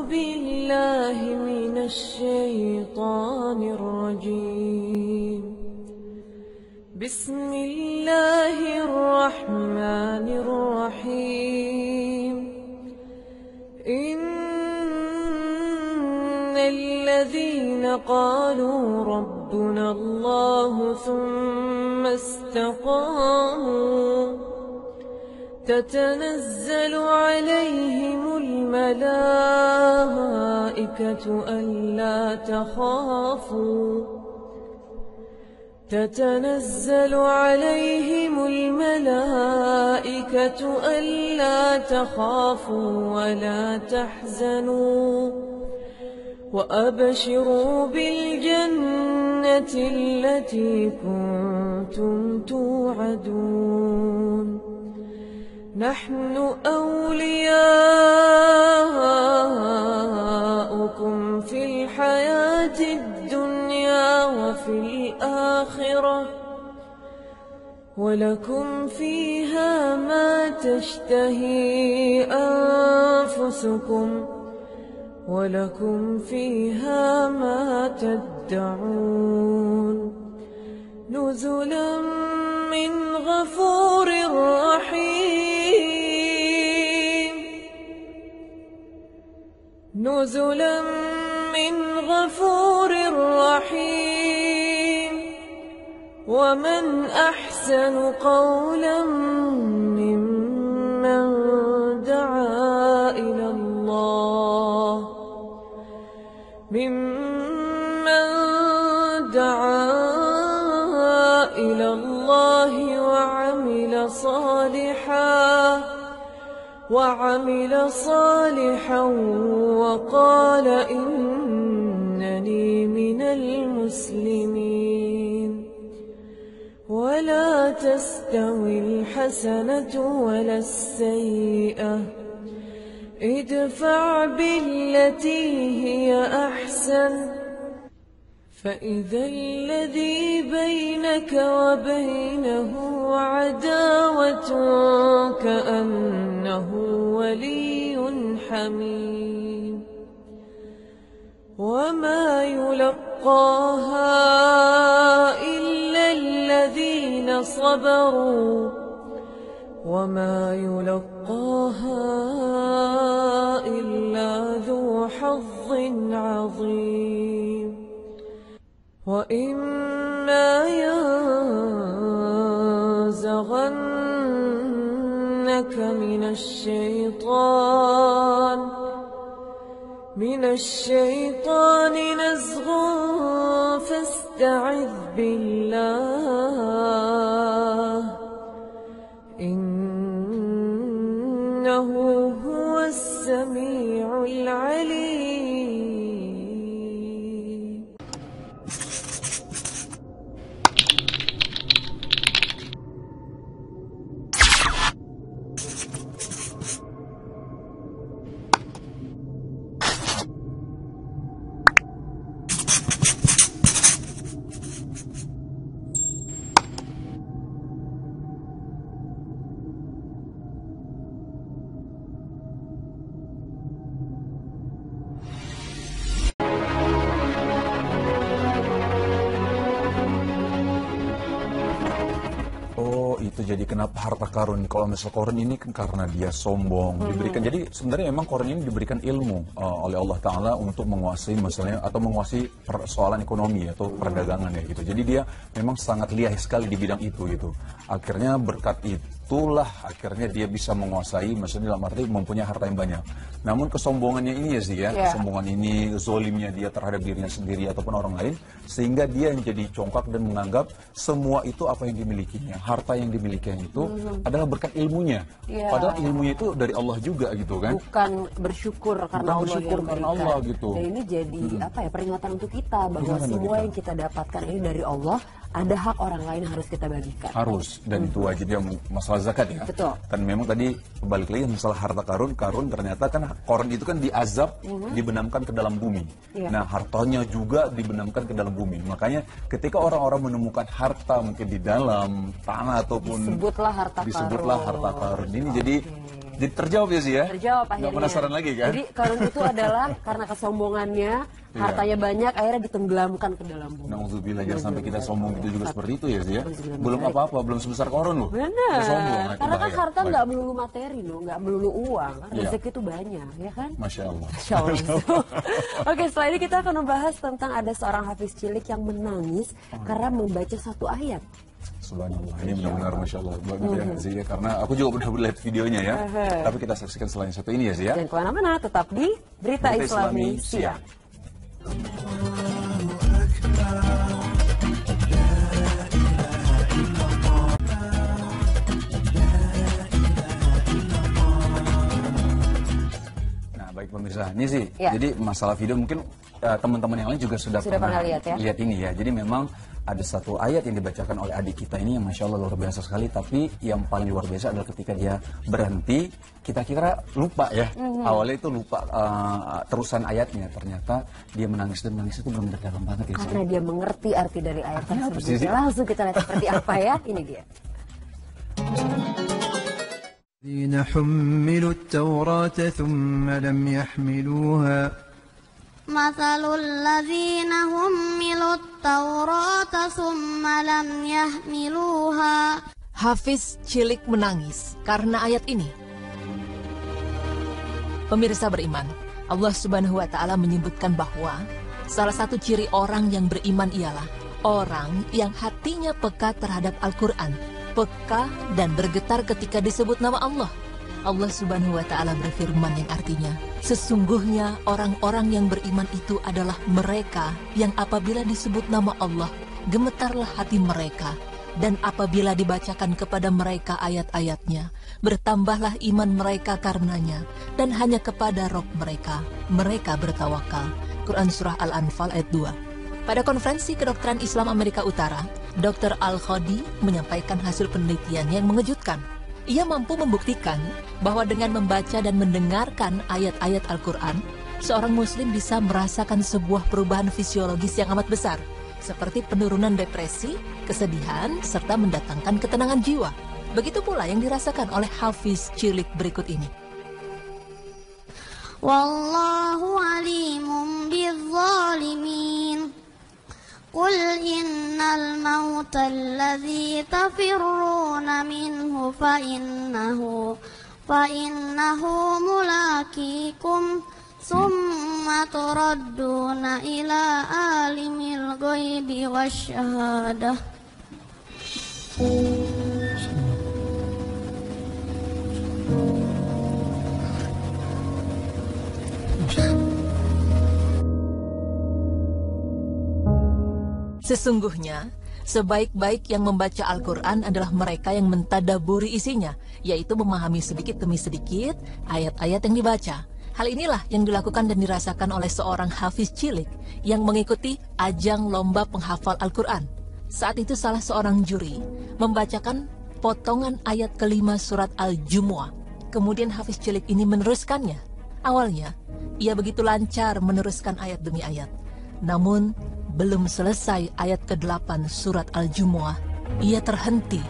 بالله من الشيطان الرجيم. بسم الله الرحمن الرحيم. إن الذين قالوا ربنا الله ثم استقاموا تتنزل عليهم الملائكة ألا تخافوا ولا تحزنوا وأبشروا بالجنة التي كنتم توعدون. نحن أولياؤكم في الحياة الدنيا وفي الآخرة ولكم فيها ما تشتهي أنفسكم ولكم فيها ما تدعون. نزلا من غفور رحيم. نزلا من غفور رحيم. ومن أحسن قولا ممن دعا إلى الله وعمل صالحا وقال إنني من المسلمين. ولا تستوي الحسنة ولا السيئة ادفع بالتي هي أحسن فإذا الذي بينك وبينه عداوة كأنه ولي حميم. وما يلقاها إلا الذين صبروا وما يلقاها إلا ذو حظ عظيم. وإما ينزغنك من الشيطان نزغ فاستعذ بالله إنه هو السميع العليم. Itu jadi kenapa harta karun? Kalau misal korun ini kan karena dia sombong diberikan. Jadi sebenarnya memang korun ini diberikan ilmu oleh Allah Taala untuk menguasai misalnya atau menguasai persoalan ekonomi atau perdagangan ya gitu. Jadi dia memang sangat lihai sekali di bidang itu gitu. Akhirnya berkat itulah akhirnya dia bisa menguasai, maksudnya dalam arti mempunyai harta yang banyak. Namun kesombongannya ini ya sih ya, kesombongan ini, zolimnya dia terhadap dirinya sendiri ataupun orang lain, sehingga dia yang jadi congkak dan menganggap semua itu apa yang dimilikinya, harta yang dimilikinya itu adalah berkat ilmunya. Padahal ilmunya itu dari Allah juga gitu kan. Bukan bersyukur karena Allah bersyukur yang karena Allah gitu. Dan ini jadi apa ya, peringatan untuk kita bahwa semua yang kita dapatkan ini dari Allah, ada hak orang lain yang harus kita bagikan. Harus, dan itu wajibnya masalah zakat ya. Betul. Dan memang tadi balik lagi masalah harta karun ternyata kan korun itu kan diazab, dibenamkan ke dalam bumi. Nah hartanya juga dibenamkan ke dalam bumi. Makanya ketika orang-orang menemukan harta mungkin di dalam tanah ataupun disebutlah harta harta karun. Ini jadi Jadi terjawab ya sih ya? Terjawab akhirnya. Nggak penasaran lagi kan? Jadi Qarun itu adalah karena kesombongannya, hartanya banyak, akhirnya ditenggelamkan ke dalam bumi. Nauzubillah, jangan sampai kita sombong gitu juga seperti itu ya sih ya. Nauzubillah. Belum apa-apa, belum sebesar Qarun loh. Benar. Udah sombong, nah, itu Karena kan bahaya. harta nggak melulu materi loh, nggak melulu uang. Kan Iya. rezeki itu banyak, ya kan? Masya Allah. Masya Allah. Oke, setelah ini kita akan membahas tentang ada seorang hafiz cilik yang menangis karena membaca satu ayat. Subhanallah, ini benar-benar Masya Allah. Bagus ya sih ya, karena aku juga udah lihat videonya ya. Tapi kita saksikan setelah yang satu ini ya sih ya. Dan kemana-mana tetap di Berita Islami Siang. Nah, baik pemirsa, ini sih. Ya. Jadi masalah video mungkin teman-teman yang lain juga sudah pernah lihat ya? lihat ini ya. Jadi memang ada satu ayat yang dibacakan oleh adik kita ini yang Masya Allah luar biasa sekali. Tapi yang paling luar biasa adalah ketika dia berhenti, kita kira lupa ya. Awalnya itu lupa terusan ayatnya. Ternyata dia menangis dan menangis itu benar-benar dalam banget ya. Karena dia mengerti arti dari ayat Artinya apa sih, tersebut. Zi? Langsung kita lihat seperti apa ya. Ini dia. الذين حملوا التوراة ثم لم يحملوها مثل الذين حملوا التوراة ثم لم يحملوها. Hafiz cilik menangis karena ayat ini. Pemirsa beriman, Allah Subhanahu wa Ta'ala menyebutkan bahwa salah satu ciri orang yang beriman ialah orang yang hatinya peka terhadap Al-Quran, peka dan bergetar ketika disebut nama Allah. Allah Subhanahu wa Ta'ala berfirman yang artinya, sesungguhnya orang-orang yang beriman itu adalah mereka yang apabila disebut nama Allah, gemetarlah hati mereka, dan apabila dibacakan kepada mereka ayat-ayatnya, bertambahlah iman mereka karenanya, dan hanya kepada Rabb mereka bertawakal. Quran Surah Al-Anfal ayat 2. Pada konferensi kedokteran Islam Amerika Utara, Dr. Al-Khodi menyampaikan hasil penelitian yang mengejutkan. Ia mampu membuktikan bahwa dengan membaca dan mendengarkan ayat-ayat Al-Quran, seorang muslim bisa merasakan sebuah perubahan fisiologis yang amat besar, seperti penurunan depresi, kesedihan, serta mendatangkan ketenangan jiwa. Begitu pula yang dirasakan oleh Hafiz cilik berikut ini. Wallahu alimun bizzalimin. Qul innal mauta alladhi tafirruna minhu fa innahu mulaqikum summa turadduna ila alimil ghaibi wasyahadah. Sesungguhnya, sebaik-baik yang membaca Al-Quran adalah mereka yang mentadaburi isinya, yaitu memahami sedikit demi sedikit ayat-ayat yang dibaca. Hal inilah yang dilakukan dan dirasakan oleh seorang hafiz cilik yang mengikuti ajang lomba penghafal Al-Quran. Saat itu salah seorang juri membacakan potongan ayat kelima surat Al-Jumu'ah. Kemudian hafiz cilik ini meneruskannya. Awalnya, ia begitu lancar meneruskan ayat demi ayat. Namun, belum selesai ayat ke-8 surat Al-Jumu'ah, ia terhenti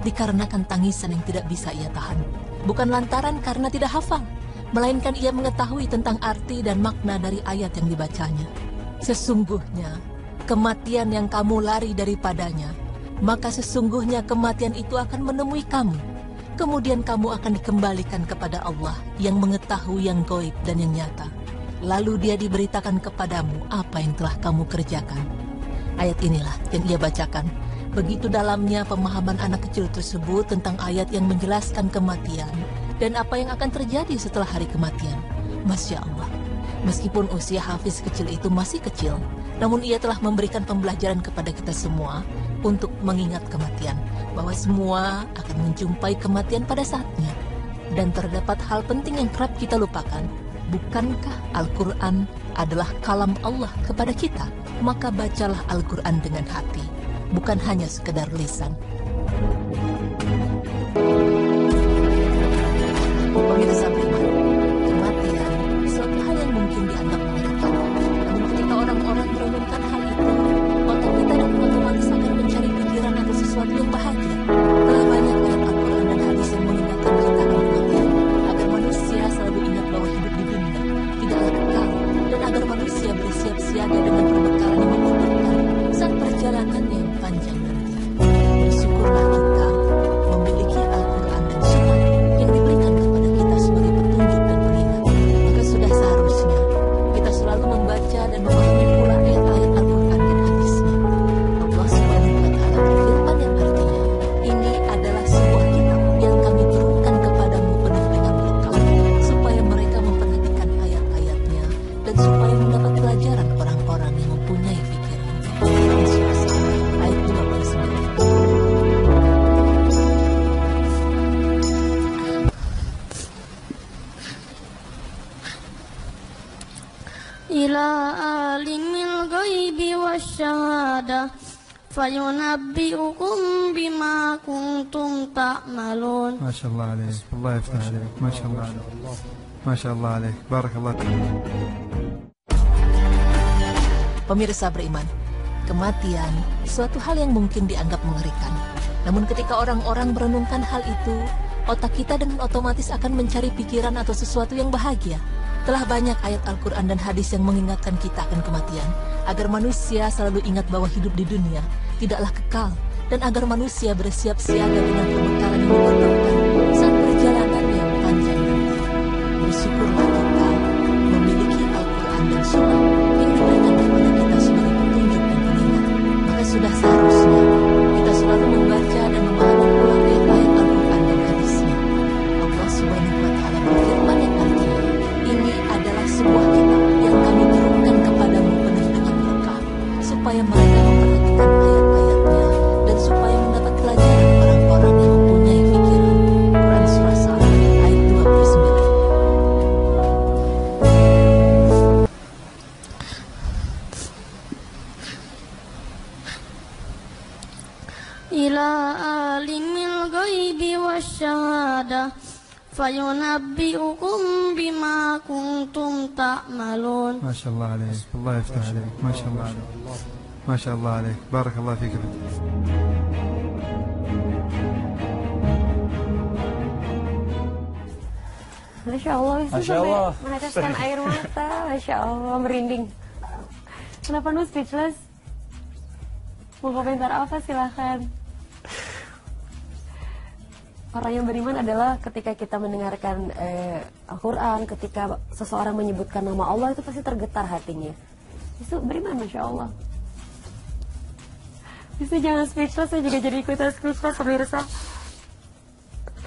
dikarenakan tangisan yang tidak bisa ia tahan. Bukan lantaran karena tidak hafal, melainkan ia mengetahui tentang arti dan makna dari ayat yang dibacanya. Sesungguhnya, kematian yang kamu lari daripadanya, maka sesungguhnya kematian itu akan menemui kamu. Kemudian kamu akan dikembalikan kepada Allah yang mengetahui yang gaib dan yang nyata. Lalu dia diberitakan kepadamu apa yang telah kamu kerjakan. Ayat inilah yang ia bacakan. Begitu dalamnya pemahaman anak kecil tersebut tentang ayat yang menjelaskan kematian dan apa yang akan terjadi setelah hari kematian. Masya Allah, meskipun usia hafiz kecil itu masih kecil, namun ia telah memberikan pembelajaran kepada kita semua untuk mengingat kematian, bahwa semua akan menjumpai kematian pada saatnya. Dan terdapat hal penting yang kerap kita lupakan. Bukankah Al-Quran adalah kalam Allah kepada kita? Maka bacalah Al-Quran dengan hati, bukan hanya sekedar lisan. Pemirsa beriman, kematian suatu hal yang mungkin dianggap mengerikan. Namun ketika orang-orang merenungkan hal itu, otak kita dan otomatis akan mencari pikiran atau sesuatu yang bahagia. Telah banyak ayat Al-Quran dan hadis yang mengingatkan kita akan kematian. siaga dengan perbekalan yang menguntungkan saat perjalanan yang panjang nanti. Bersyukurlah kita memiliki Al-Quran dan Sunnah yang diberikan kepada kita sebagai petunjuk dan pengingat. Maka sudah seharusnya kita selalu membaca dan memahami pula ayat-ayat Al-Quran dan hadisnya. Allah Subhanahu wa Ta'ala berfirman yang artinya, ini adalah sebuah kitab yang kami turunkan kepadamu penuh dengan berkah, supaya mereka memperhatikan ayat-ayatnya dan supaya mendapat pelajaran orang-orang yang mempunyai pikiran. Surah ayat 29. Ila alimil ghaibi wasyahadah fayunabbi'ukum bima kuntum ta'malun. ما شاء الله عليك الله يفتح عليك ما شاء الله عليك ما شاء الله عليك بارك الله فيك. Pemirsa beriman, kematian suatu hal yang mungkin dianggap mengerikan. Namun ketika orang-orang merenungkan hal itu, otak kita dengan otomatis akan mencari pikiran atau sesuatu yang bahagia. Telah banyak ayat Al-Quran dan hadis yang mengingatkan kita akan kematian, agar manusia selalu ingat bahwa hidup di dunia tidaklah kekal, dan agar manusia bersiap siaga dengan perbekalan yang menguntungkan saat perjalanan yang panjang nanti. Bersyukurlah kita memiliki Al-Quran dan Sunnah yang diberikan kepada kita sebagai petunjuk dan pengingat. Maka sudah seharusnya kita selalu membaca dan memahami pula ayat-ayat Al-Quran dan hadisnya. Allah Subhanahu wa Ta'ala berfirman yang artinya, ini adalah sebuah kitab yang kami turunkan kepadamu penuh dengan berkah, supaya mereka memperhatikan ayat-ayatnya dan supaya mendapat pelajaran orang-orang yang mempunyai pikiran. Quran Surah Sa'ad ayat 29. Ila alimil ghaibi wasyahadah fayunabbi'ukum bima kuntum ta'malun. ما شاء الله عليك الله يفتح عليك ما شاء الله عليك ما شاء الله عليك بارك الله فيك. Masya Allah, itu Masya sampai Allah. meneteskan air mata. Masya Allah, merinding. Kenapa nu speechless? Mau komentar apa silahkan. Orang yang beriman adalah ketika kita mendengarkan Al-Quran, ketika seseorang menyebutkan nama Allah, itu pasti tergetar hatinya. Itu beriman, Masya Allah. Itu jangan speechless, saya juga jadi ikutan speechless, pemirsa.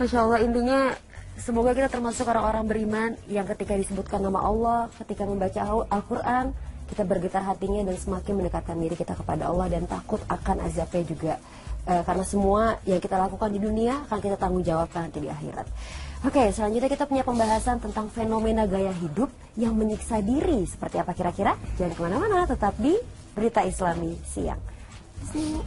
Masya Allah, intinya semoga kita termasuk orang-orang beriman yang ketika disebutkan nama Allah, ketika membaca Al-Quran, kita bergetar hatinya dan semakin mendekatkan diri kita kepada Allah dan takut akan azabnya juga. Karena semua yang kita lakukan di dunia akan kita tanggung jawabkan nanti di akhirat. Oke, selanjutnya kita punya pembahasan tentang fenomena gaya hidup yang menyiksa diri. Seperti apa kira-kira? Jangan kemana-mana, tetap di Berita Islami Siang. Bismillah.